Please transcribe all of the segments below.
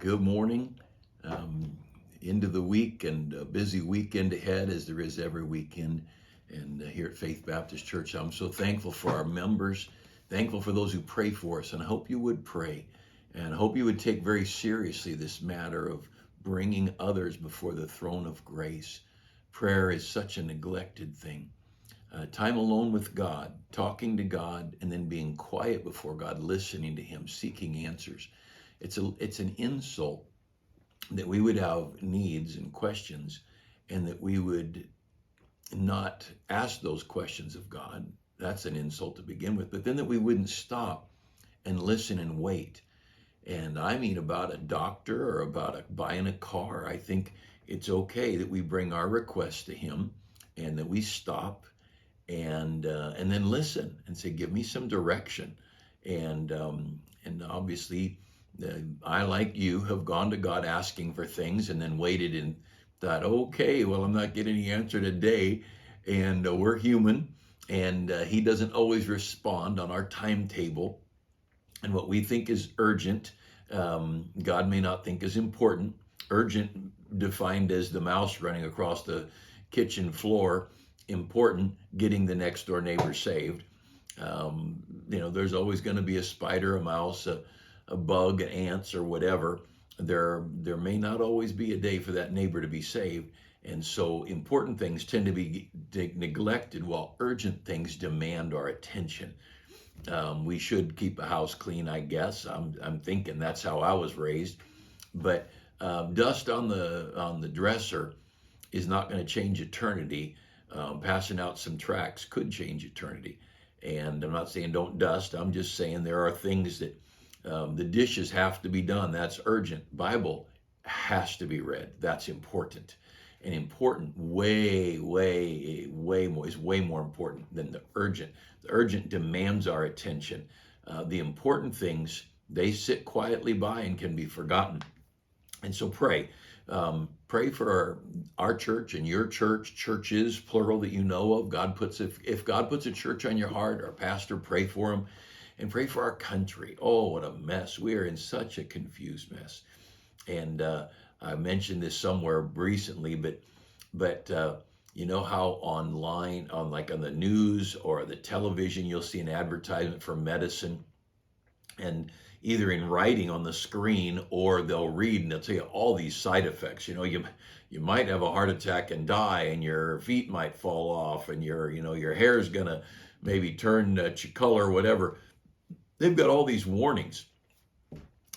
Good morning. Into the week and a busy weekend ahead, as there is every weekend. And here at Faith Baptist Church, I'm so thankful for our members, thankful for those who pray for us, and I hope you would pray. And I hope you would take very seriously this matter of bringing others before the throne of grace. Prayer is such a neglected thing. Time alone with God, talking to God, and then being quiet before God, listening to Him, seeking answers. It's an insult that we would have needs and questions, and that we would not ask those questions of God. That's an insult to begin with. But then that we wouldn't stop and listen and wait. And I mean, about a doctor or about buying a car, I think it's okay that we bring our requests to Him and that we stop and then listen and say, give me some direction. And obviously, I, like you, have gone to God asking for things and then waited and thought, okay, well, I'm not getting the answer today. And we're human, and He doesn't always respond on our timetable. And what we think is urgent, God may not think is important. Urgent defined as the mouse running across the kitchen floor. Important, getting the next door neighbor saved. There's always going to be a spider, a mouse, a bug, ants, or whatever. There may not always be a day for that neighbor to be saved. And so important things tend to be neglected while urgent things demand our attention. We should keep a house clean, I guess. I'm thinking that's how I was raised. But dust on the dresser is not going to change eternity. Passing out some tracts could change eternity. And I'm not saying don't dust. I'm just saying there are things that the dishes have to be done. That's urgent. Bible has to be read. That's important. And important, way more, is way more important than the urgent. The urgent demands our attention. The important things, they sit quietly by and can be forgotten. And so pray. Pray for our church and your church, churches, plural, that you know of. If God puts a church on your heart, or pastor, pray for him. And pray for our country. Oh, what a mess. We are in such a confused mess. And I mentioned this somewhere recently, but you know how online, on the news or the television, you'll see an advertisement for medicine, and either in writing on the screen, or they'll read and they'll tell you all these side effects. You might have a heart attack and die, and your feet might fall off, and your hair's gonna maybe turn color, whatever. They've got all these warnings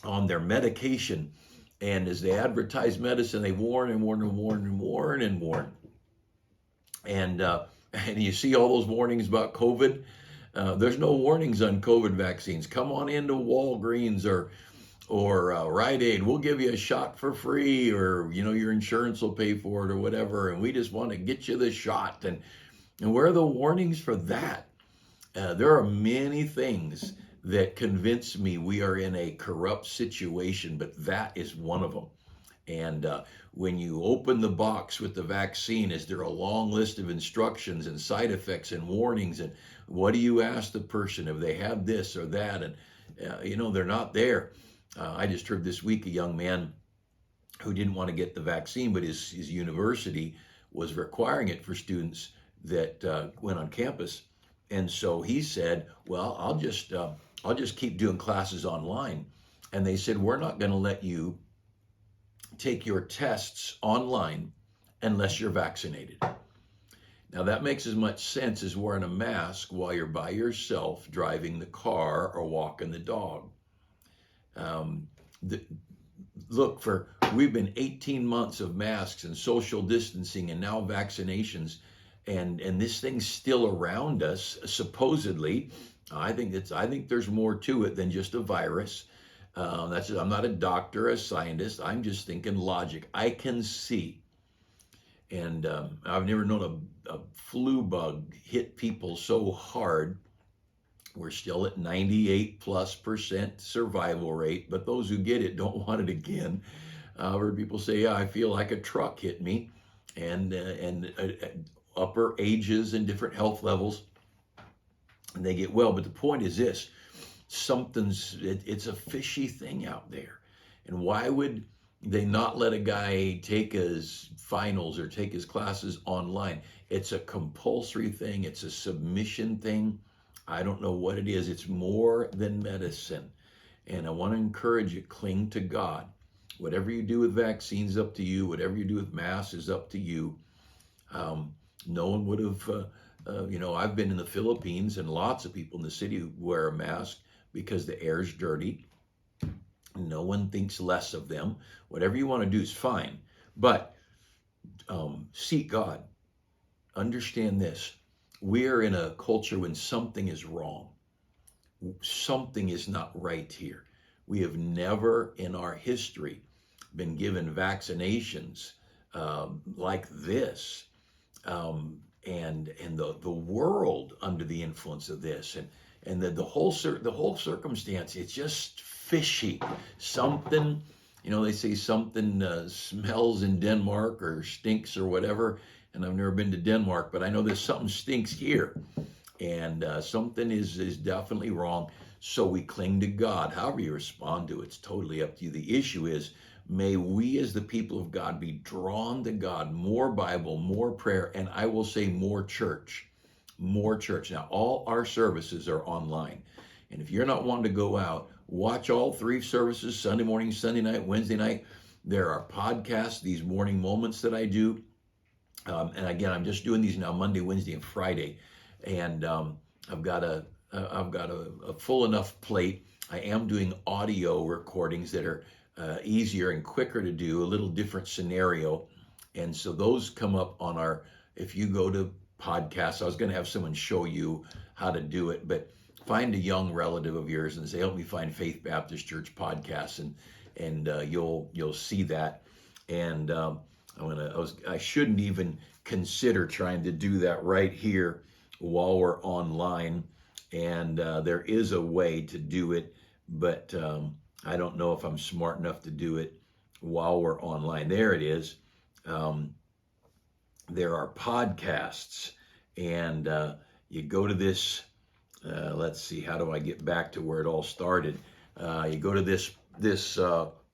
on their medication, and as they advertise medicine, they warn and warn and warn and warn and warn. And you see all those warnings about COVID. There's no warnings on COVID vaccines. Come on into Walgreens or Rite Aid. We'll give you a shot for free, or your insurance will pay for it, or whatever. And we just want to get you the shot. And where are the warnings for that? There are many things that convince me we are in a corrupt situation, but that is one of them. And when you open the box with the vaccine, is there a long list of instructions and side effects and warnings? And what do you ask the person if they have this or that? And they're not there. I just heard this week a young man who didn't want to get the vaccine, but his university was requiring it for students that went on campus. And so he said, well, I'll just keep doing classes online. And they said, we're not going to let you take your tests online unless you're vaccinated. Now that makes as much sense as wearing a mask while you're by yourself driving the car or walking the dog. We've been 18 months of masks and social distancing, and now vaccinations, and this thing's still around us, supposedly. I think there's more to it than just a virus. I'm not a doctor, a scientist. I'm just thinking logic. I can see, and I've never known a flu bug hit people so hard. We're still at 98+% survival rate, but those who get it don't want it again. I've heard people say, yeah, I feel like a truck hit me, and upper ages and different health levels, and they get well. But the point is this: it's a fishy thing out there. And why would they not let a guy take his finals or take his classes online? It's a compulsory thing. It's a submission thing. I don't know what it is. It's more than medicine. And I want to encourage you, cling to God. Whatever you do with vaccines, up to you. Whatever you do with masks is up to you. No one would have, I've been in the Philippines, and lots of people in the city wear a mask because the air's dirty. No one thinks less of them. Whatever you want to do is fine. But seek God. Understand this. We are in a culture when something is wrong. Something is not right here. We have never in our history been given vaccinations like this. And the world under the influence of this, and the whole circumstance, it's just fishy. Something, they say something smells in Denmark or stinks or whatever, and I've never been to Denmark, but I know there's something stinks here, and something is definitely wrong. So we cling to God. However you respond to it, it's totally up to you. The issue is, may we as the people of God be drawn to God, more Bible, more prayer, and I will say more church. More church. Now, all our services are online. And if you're not wanting to go out, watch all 3 services, Sunday morning, Sunday night, Wednesday night. There are podcasts, these morning moments that I do. And again, I'm just doing these now Monday, Wednesday, and Friday. And I've got a full enough plate. I am doing audio recordings that are easier and quicker to do, a little different scenario. And so those come up on if you go to podcasts, I was going to have someone show you how to do it, but find a young relative of yours and say, help me find Faith Baptist Church podcasts, and you'll see that. And I shouldn't even consider trying to do that right here while we're online. And there is a way to do it, but I don't know if I'm smart enough to do it while we're online. There it is. There are podcasts, and you go to this, let's see, how do I get back to where it all started? You go to this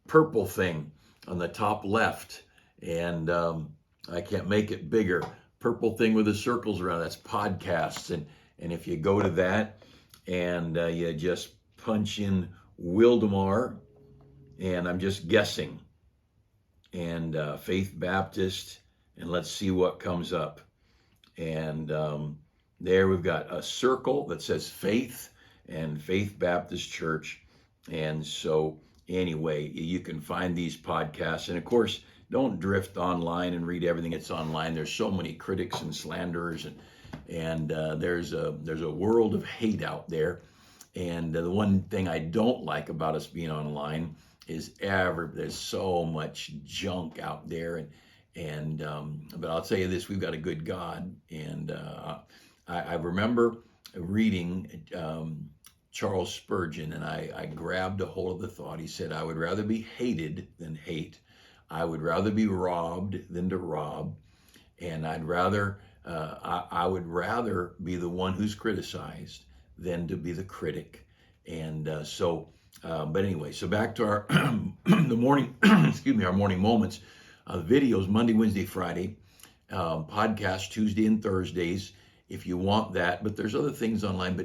purple thing on the top left, and I can't make it bigger. Purple thing with the circles around, that's podcasts. And if you go to that and you just punch in Wildomar, and I'm just guessing, and Faith Baptist, and let's see what comes up. And there we've got a circle that says Faith and Faith Baptist Church. And so anyway, you can find these podcasts. And of course, don't drift online and read everything that's online. There's so many critics and slanderers, and there's a world of hate out there. And the one thing I don't like about us being online is there's so much junk out there. But I'll tell you this, we've got a good God. And I remember reading Charles Spurgeon, and I grabbed a hold of the thought. He said, I would rather be hated than hate. I would rather be robbed than to rob. And I would rather be the one who's criticized than to be the critic. And but anyway, so back to our the morning, our morning moments. Videos Monday, Wednesday, Friday, podcast Tuesday and Thursdays if you want that. But there's other things online.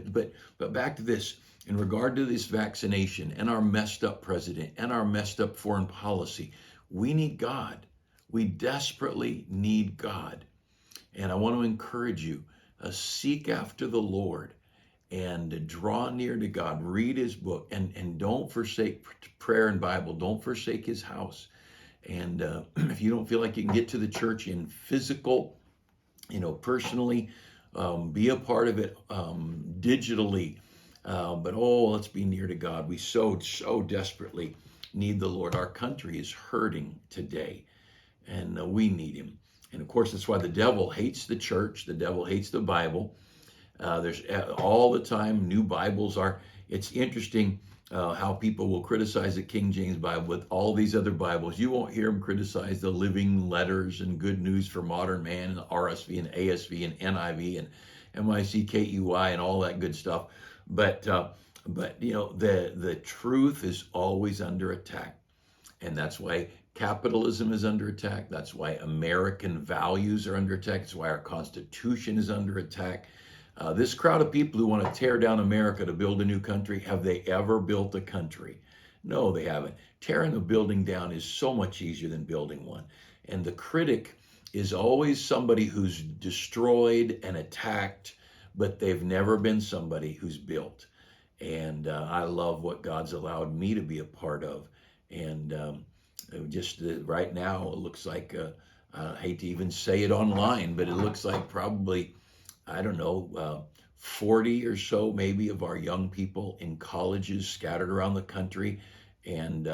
But back to this, in regard to this vaccination and our messed up president and our messed up foreign policy, we need God. We desperately need God. And I want to encourage you, seek after the Lord and draw near to God. Read his book, and don't forsake prayer and Bible. Don't forsake his house. And if you don't feel like you can get to the church in physical, personally, be a part of it digitally. But let's be near to God. We so desperately need the Lord. Our country is hurting today, and we need him. And of course, that's why the devil hates the church. The devil hates the Bible. There's all the time new Bibles are. It's interesting how people will criticize the King James Bible with all these other Bibles. You won't hear them criticize the Living Letters and Good News for Modern Man and RSV and ASV and NIV and MICKEY and all that good stuff. But the truth is always under attack. And that's why capitalism is under attack. That's why American values are under attack. That's why our Constitution is under attack. This crowd of people who want to tear down America to build a new country, have they ever built a country? No, they haven't. Tearing a building down is so much easier than building one. And the critic is always somebody who's destroyed and attacked, but they've never been somebody who's built. And I love what God's allowed me to be a part of. And just right now, it looks like, I hate to even say it online, but it looks like probably, I don't know, 40 or so maybe of our young people in colleges scattered around the country, and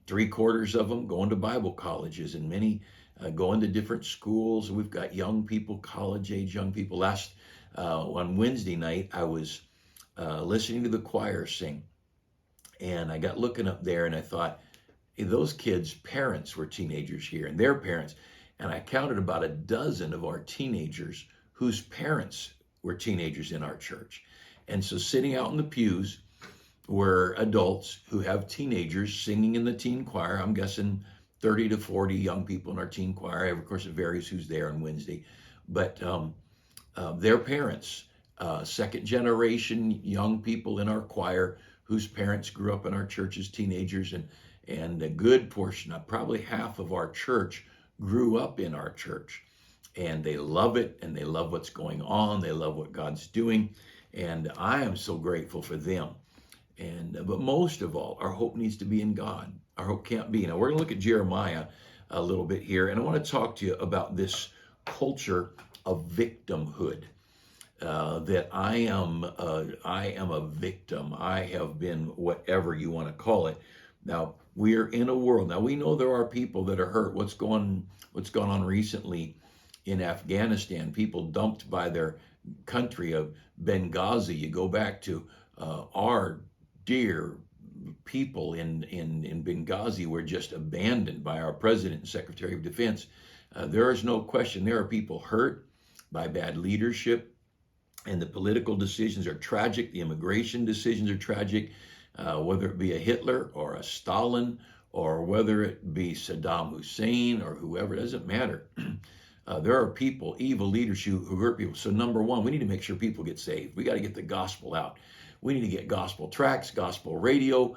3/4 of them going to Bible colleges, and many going to different schools. We've got young people, college age young people. On Wednesday night, I was listening to the choir sing, and I got looking up there, and I thought, hey, those kids' parents were teenagers here, and their parents, and I counted about a dozen of our teenagers whose parents were teenagers in our church. And so sitting out in the pews were adults who have teenagers singing in the teen choir. I'm guessing 30 to 40 young people in our teen choir. Of course, it varies who's there on Wednesday. But their parents, second generation young people in our choir whose parents grew up in our church as teenagers, and a good portion, probably half of our church grew up in our church. And they love it, and they love what's going on. They love what God's doing. And I am so grateful for them. But most of all, our hope needs to be in God. Our hope can't be. Now, we're going to look at Jeremiah a little bit here, and I want to talk to you about this culture of victimhood. That I am a victim. I have been whatever you want to call it. Now, we're in a world. Now, we know there are people that are hurt. What's gone on recently in Afghanistan, people dumped by their country of Benghazi. You go back to our dear people in Benghazi were just abandoned by our president and secretary of defense. There is no question there are people hurt by bad leadership, and the political decisions are tragic. The immigration decisions are tragic, whether it be a Hitler or a Stalin, or whether it be Saddam Hussein or whoever, it doesn't matter. There are people, evil leaders who hurt people. So number one, we need to make sure people get saved. We got to get the gospel out. We need to get gospel tracts, gospel radio,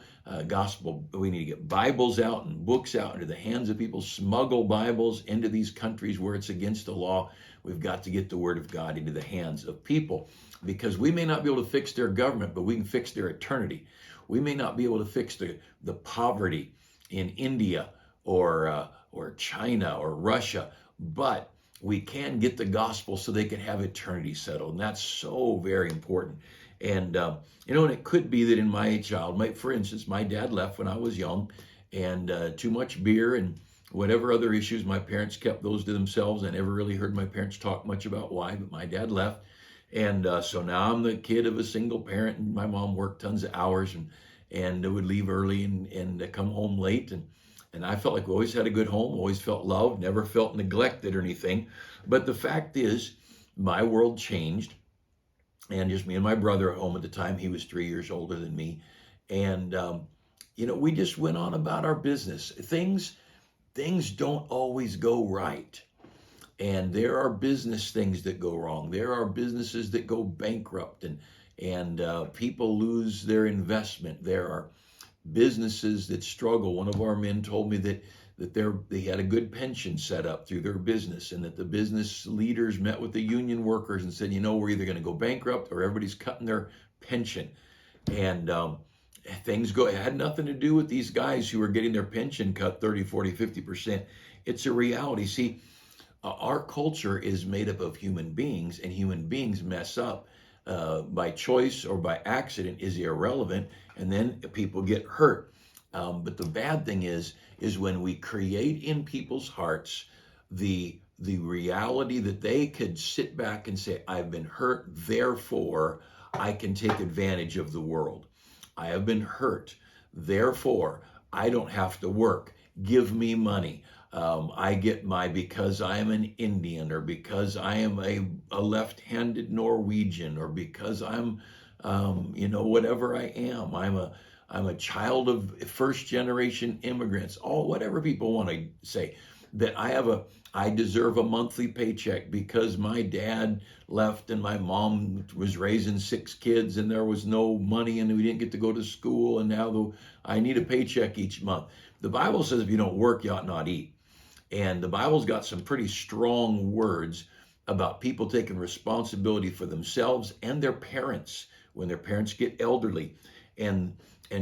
we need to get Bibles out and books out into the hands of people, smuggle Bibles into these countries where it's against the law. We've got to get the word of God into the hands of people, because we may not be able to fix their government, but we can fix their eternity. We may not be able to fix the poverty in India or China or Russia, but we can get the gospel so they can have eternity settled. And that's so very important. And, and it could be that in my for instance, my dad left when I was young, and too much beer and whatever other issues, my parents kept those to themselves. I never really heard my parents talk much about why, but my dad left. And so now I'm the kid of a single parent, and my mom worked tons of hours and would leave early and come home late. And I felt like we always had a good home, always felt loved, never felt neglected or anything. But the fact is, my world changed, and just me and my brother at home at the time. He was 3 years older than me. And, we just went on about our business. Things don't always go right. And there are business things that go wrong. There are businesses that go bankrupt, and people lose their investment. There are businesses that struggle. One of our men told me that they had a good pension set up through their business, and that the business leaders met with the union workers and said, we're either going to go bankrupt or everybody's cutting their pension. And it had nothing to do with these guys who were getting their pension cut 30, 40, 50%. It's a reality. See, our culture is made up of human beings, and human beings mess up. By choice or by accident is irrelevant, and then people get hurt. But the bad thing is when we create in people's hearts the reality that they could sit back and say, I've been hurt, therefore I can take advantage of the world. I have been hurt, therefore I don't have to work. Give me money. I get because I am an Indian, or because I am a left-handed Norwegian, or because I'm, whatever I am. I'm I'm a child of first generation immigrants, all whatever people want to say, that I deserve a monthly paycheck because my dad left and my mom was raising 6 kids and there was no money and we didn't get to go to school, and now I need a paycheck each month. The Bible says if you don't work, you ought not eat. And the Bible's got some pretty strong words about people taking responsibility for themselves and their parents when their parents get elderly. And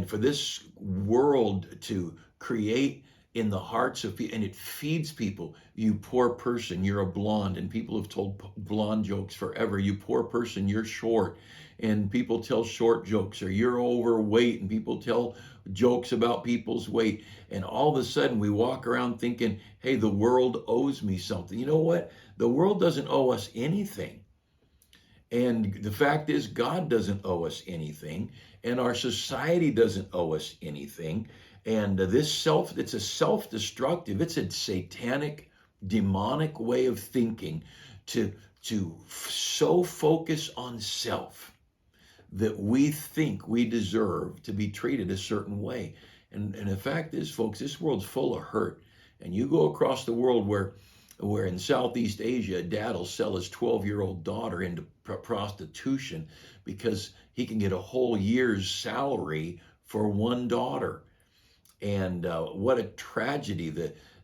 for this world to create in the hearts of people, and it feeds people. You poor person, you're a blonde, and people have told blonde jokes forever. You poor person, you're short, and people tell short jokes. Or you're overweight, and people tell jokes about people's weight. And all of a sudden we walk around thinking, hey, the world owes me something. You know what? The world doesn't owe us anything. And the fact is, God doesn't owe us anything, and our society doesn't owe us anything. And it's a self-destructive, it's a satanic, demonic way of thinking to so focus on self that we think we deserve to be treated a certain way. And the fact is, folks, this world's full of hurt. And you go across the world where in Southeast Asia, a dad will sell his 12-year-old daughter into prostitution because he can get a whole year's salary for one daughter. And what a tragedy.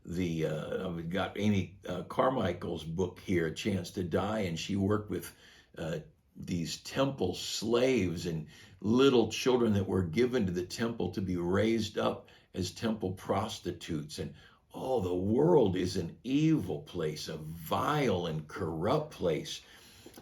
We've got Amy Carmichael's book here, A Chance to Die, and she worked with these temple slaves and little children that were given to the temple to be raised up as temple prostitutes. And oh, the world is an evil place, a vile and corrupt place.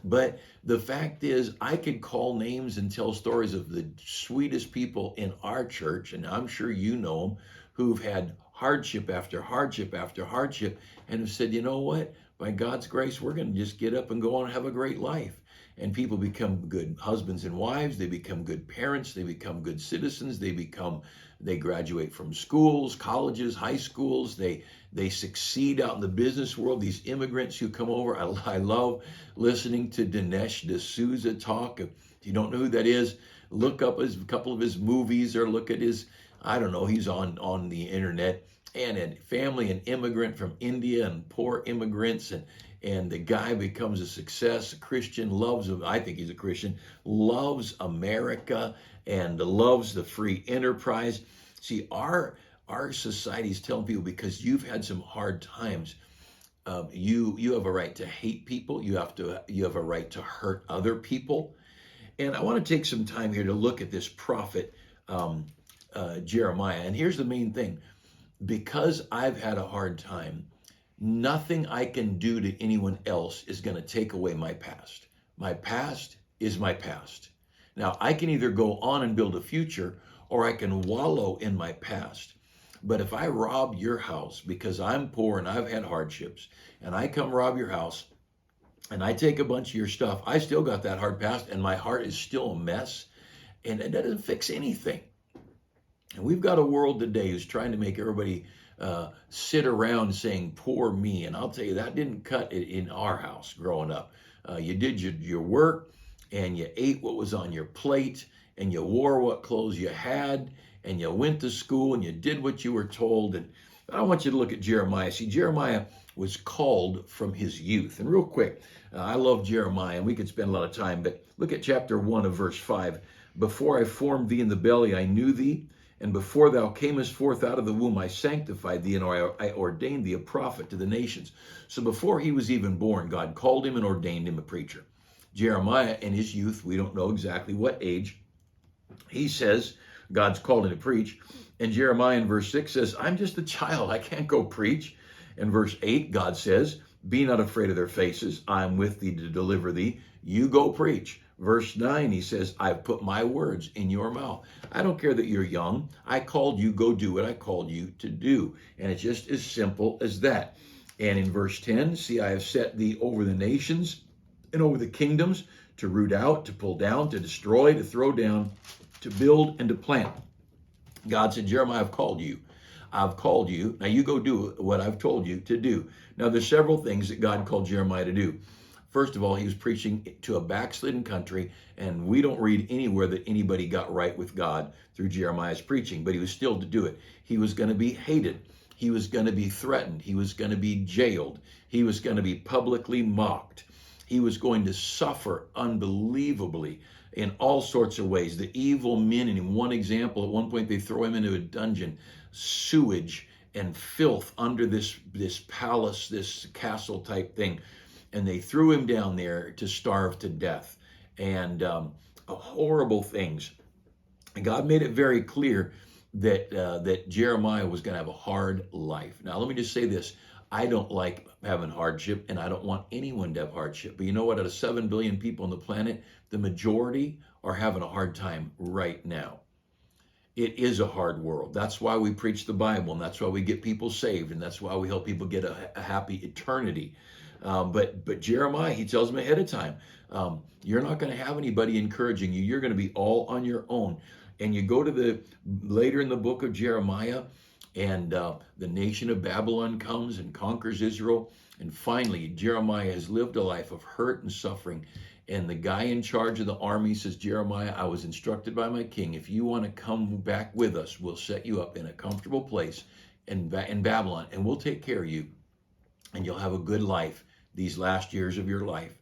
But the fact is, I could call names and tell stories of the sweetest people in our church, and I'm sure you know them, who've had hardship after hardship after hardship and have said, you know what, by God's grace, we're going to just get up and go on and have a great life. And people become good husbands and wives, they become good parents, they become good citizens, they graduate from schools, colleges, high schools, they succeed out in the business world. These immigrants who come over, I love listening to Dinesh D'Souza talk. If you don't know who that is, look up a couple of his movies or look at his, I don't know, he's on the internet. And a family, an immigrant from India and poor immigrants, and the guy becomes a success, a Christian, I think he's a Christian, loves America and loves the free enterprise. See, our society is telling people, because you've had some hard times, you have a right to hate people. You have a right to hurt other people. And I want to take some time here to look at this prophet, Jeremiah. And here's the main thing. Because I've had a hard time, nothing I can do to anyone else is going to take away my past. My past is my past. Now, I can either go on and build a future, or I can wallow in my past. But if I rob your house because I'm poor and I've had hardships, and I come rob your house and I take a bunch of your stuff, I still got that hard past and my heart is still a mess, and it doesn't fix anything. And we've got a world today who's trying to make everybody sit around saying, poor me. And I'll tell you, that didn't cut it in our house growing up. You did your work, and you ate what was on your plate, and you wore what clothes you had, and you went to school, and you did what you were told. And I want you to look at Jeremiah. See, Jeremiah was called from his youth. And real quick, I love Jeremiah, and we could spend a lot of time, but look at chapter 1 of verse 5. Before I formed thee in the belly, I knew thee. And before thou camest forth out of the womb, I sanctified thee, and I ordained thee a prophet to the nations. So before he was even born, God called him and ordained him a preacher. Jeremiah, in his youth, we don't know exactly what age, he says God's called him to preach. And Jeremiah in verse 6 says, I'm just a child, I can't go preach. In verse 8, God says, be not afraid of their faces, I am with thee to deliver thee. You go preach. Verse 9, he says, I've put my words in your mouth. I don't care that you're young. I called you, go do what I called you to do. And it's just as simple as that. And in verse 10, see, I have set thee over the nations and over the kingdoms, to root out, to pull down, to destroy, to throw down, to build, and to plant. God said, Jeremiah, I've called you. I've called you. Now you go do what I've told you to do. Now there's several things that God called Jeremiah to do. First of all, he was preaching to a backslidden country, and we don't read anywhere that anybody got right with God through Jeremiah's preaching, but he was still to do it. He was going to be hated. He was going to be threatened. He was going to be jailed. He was going to be publicly mocked. He was going to suffer unbelievably in all sorts of ways. The evil men, and in one example, at one point they throw him into a dungeon, sewage and filth under this palace, this castle type thing, and they threw him down there to starve to death, and horrible things. And God made it very clear that Jeremiah was going to have a hard life. Now, let me just say this. I don't like having hardship, and I don't want anyone to have hardship. But you know what? Out of 7 billion people on the planet, the majority are having a hard time right now. It is a hard world. That's why we preach the Bible, and that's why we get people saved, and that's why we help people get a happy eternity. But Jeremiah, he tells them ahead of time, you're not going to have anybody encouraging you. You're going to be all on your own. And you go to later in the book of Jeremiah, and the nation of Babylon comes and conquers Israel. And finally, Jeremiah has lived a life of hurt and suffering. And the guy in charge of the army says, Jeremiah, I was instructed by my king, if you want to come back with us, we'll set you up in a comfortable place in Babylon, and we'll take care of you, and you'll have a good life these last years of your life.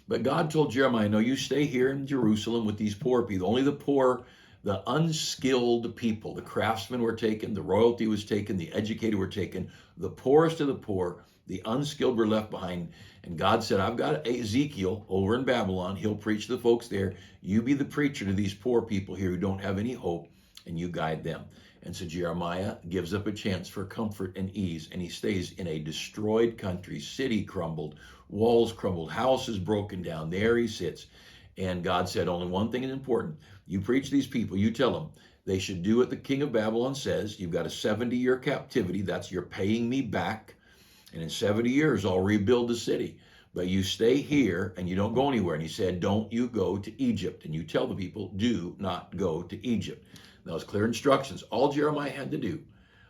But God told Jeremiah, no, you stay here in Jerusalem with these poor people. Only the poor, the unskilled people, the craftsmen were taken, the royalty was taken, the educated were taken, the poorest of the poor, the unskilled were left behind. And God said, I've got Ezekiel over in Babylon. He'll preach to the folks there. You be the preacher to these poor people here who don't have any hope, and you guide them. And so Jeremiah gives up a chance for comfort and ease, and he stays in a destroyed country, city crumbled, walls crumbled, houses broken down. There he sits. And God said, only one thing is important. You preach to these people, you tell them they should do what the king of Babylon says. You've got a 70-year captivity. That's you're paying me back. And in 70 years, I'll rebuild the city. But you stay here and you don't go anywhere. And he said, don't you go to Egypt. And you tell the people, do not go to Egypt. Those clear instructions. All Jeremiah had to do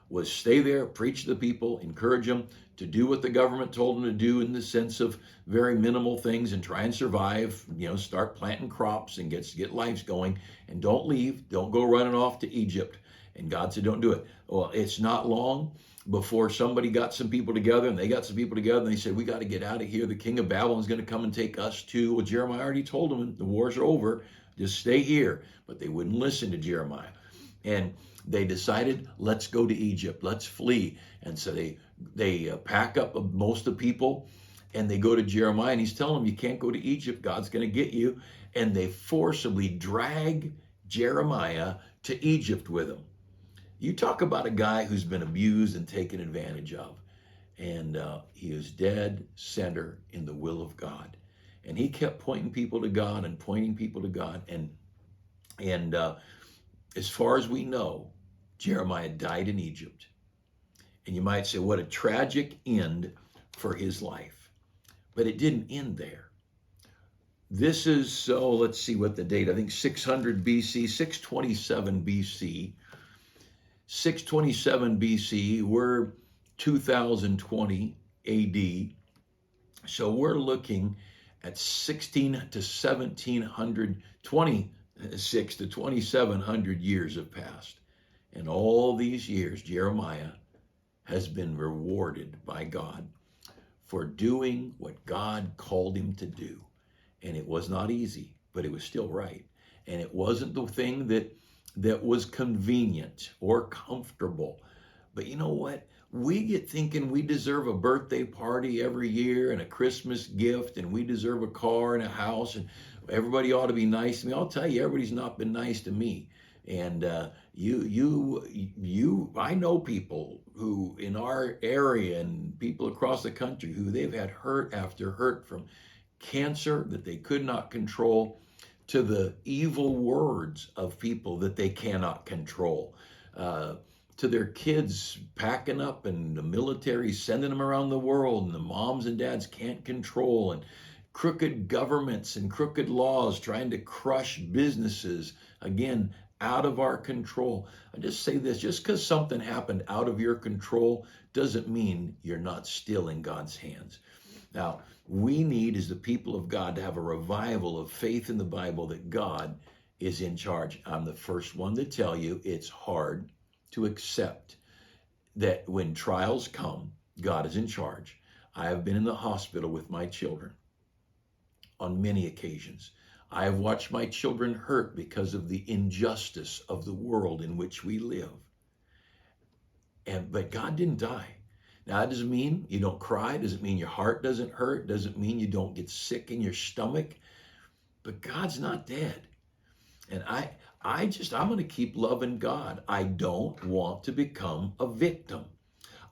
was stay there, preach to the people, encourage them to do what the government told them to do in the sense of very minimal things and try and survive, start planting crops and get lives going, and don't leave, don't go running off to Egypt. And God said, don't do it. Well, it's not long before somebody got some people together, and they got some people together, and they said, we got to get out of here. The king of Babylon is going to come and take us too. Well, Jeremiah already told them the wars are over. Just stay here. But they wouldn't listen to Jeremiah. And they decided, let's go to Egypt. Let's flee. And so they pack up most of the people, and they go to Jeremiah, and he's telling them, you can't go to Egypt. God's going to get you. And they forcibly drag Jeremiah to Egypt with them. You talk about a guy who's been abused and taken advantage of. And he is dead center in the will of God. And he kept pointing people to God and pointing people to God. And as far as we know, Jeremiah died in Egypt. And you might say, what a tragic end for his life. But it didn't end there. This is, let's see what the date, I think 600 BC, 627 BC. 627 BC, we're 2020 AD. So we're looking at 16 to 1700, 26 to 2700 years have passed. And all these years, Jeremiah has been rewarded by God for doing what God called him to do. And it was not easy, but it was still right. And it wasn't the thing that was convenient or comfortable. But you know what? We get thinking we deserve a birthday party every year and a Christmas gift, and we deserve a car and a house, and everybody ought to be nice to me. I'll tell you, everybody's not been nice to me. And I know people who in our area and people across the country who they've had hurt after hurt, from cancer that they could not control to the evil words of people that they cannot control, to their kids packing up and the military sending them around the world and the moms and dads can't control, and crooked governments and crooked laws trying to crush businesses, again, out of our control. I just say this, just because something happened out of your control doesn't mean you're not still in God's hands. Now, we need, as the people of God, to have a revival of faith in the Bible that God is in charge. I'm the first one to tell you it's hard to accept that when trials come, God is in charge. I have been in the hospital with my children on many occasions. I have watched my children hurt because of the injustice of the world in which we live. But God didn't die. Now, that doesn't mean you don't cry. Doesn't mean your heart doesn't hurt. Doesn't mean you don't get sick in your stomach. But God's not dead. And I'm going to keep loving God. I don't want to become a victim.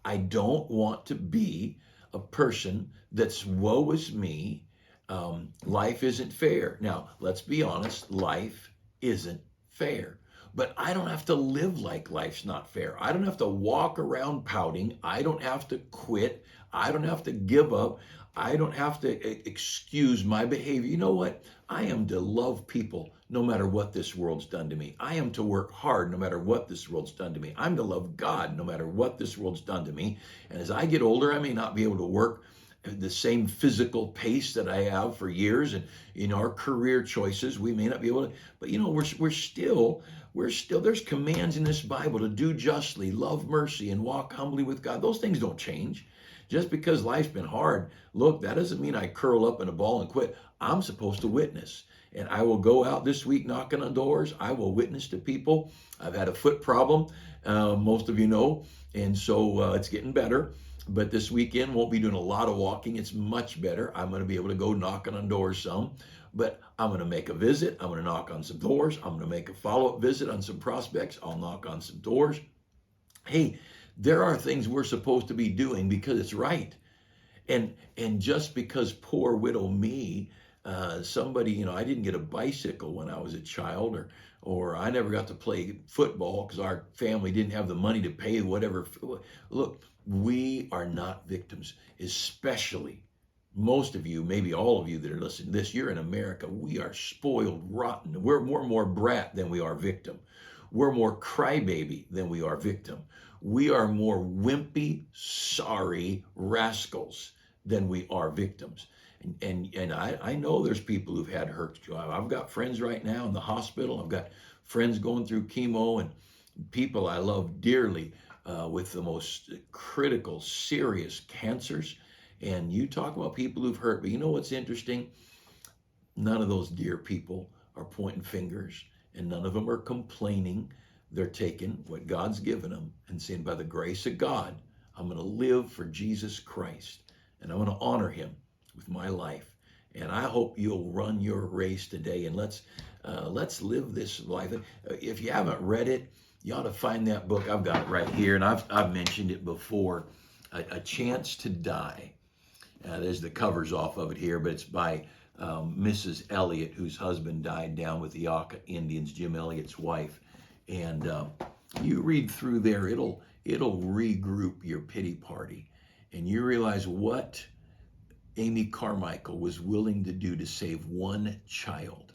I don't want to be a person that's woe is me. Life isn't fair. Now, let's be honest. Life isn't fair. But I don't have to live like life's not fair. I don't have to walk around pouting. I don't have to quit. I don't have to give up. I don't have to excuse my behavior. You know what? I am to love people no matter what this world's done to me. I am to work hard no matter what this world's done to me. I'm to love God no matter what this world's done to me. And as I get older, I may not be able to work at the same physical pace that I have for years, and in our career choices, we may not be able to, but we're still, there's commands in this Bible to do justly, love mercy, and walk humbly with God. Those things don't change. Just because life's been hard, look, that doesn't mean I curl up in a ball and quit. I'm supposed to witness. And I will go out this week knocking on doors. I will witness to people. I've had a foot problem, most of you know, and so it's getting better. But this weekend won't be doing a lot of walking. It's much better. I'm going to be able to go knocking on doors some. But I'm going to make a visit. I'm going to knock on some doors. I'm going to make a follow-up visit on some prospects. I'll knock on some doors. Hey, there are things we're supposed to be doing because it's right. And just because poor widow me, somebody, I didn't get a bicycle when I was a child, or I never got to play football because our family didn't have the money to pay whatever. Look, we are not victims, especially most of you, maybe all of you that are listening to this, you're in America. We are spoiled rotten. We're more brat than we are victim. We're more crybaby than we are victim. We are more wimpy, sorry rascals than we are victims. And I know there's people who've had hurt. I've got friends right now in the hospital. I've got friends going through chemo, and people I love dearly with the most critical, serious cancers. And you talk about people who've hurt, but you know what's interesting? None of those dear people are pointing fingers, and none of them are complaining. They're taking what God's given them and saying, by the grace of God, I'm going to live for Jesus Christ, and I'm going to honor him with my life. And I hope you'll run your race today, and let's live this life. If you haven't read it, you ought to find that book. I've got it right here, and I've mentioned it before, A Chance to Die. There's the covers off of it here, but it's by Mrs. Elliott, whose husband died down with the Yaka Indians, Jim Elliott's wife. And you read through there, it'll regroup your pity party, and you realize what Amy Carmichael was willing to do to save one child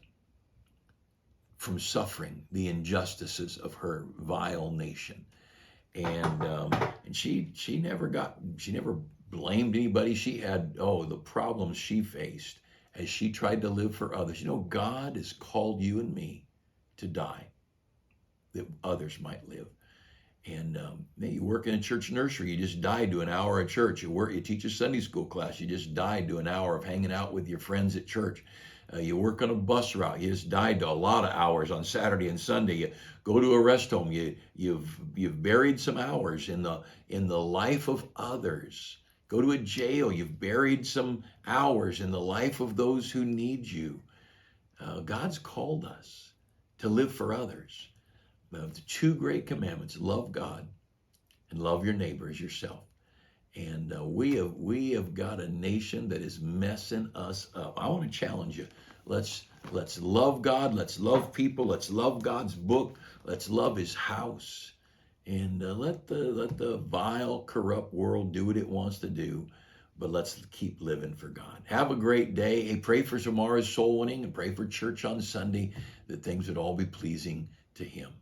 from suffering the injustices of her vile nation. And she never blamed anybody. She had the problems she faced as she tried to live for others. God has called you and me to die that others might live. And you work in a church nursery, you just died to an hour at church. You teach a Sunday school class, you just died to an hour of hanging out with your friends at church. You work on a bus route, you just died to a lot of hours on Saturday and Sunday. You go to a rest home, you've buried some hours in the life of others. Go to a jail, you've buried some hours in the life of those who need you. God's called us to live for others. The two great commandments: love God and love your neighbor as yourself. And we have got a nation that is messing us up. I want to challenge you. Let's love God. Let's love people. Let's love God's book. Let's love his house. And let the vile, corrupt world do what it wants to do. But let's keep living for God. Have a great day. Hey, pray for tomorrow's soul winning, and pray for church on Sunday, that things would all be pleasing to him.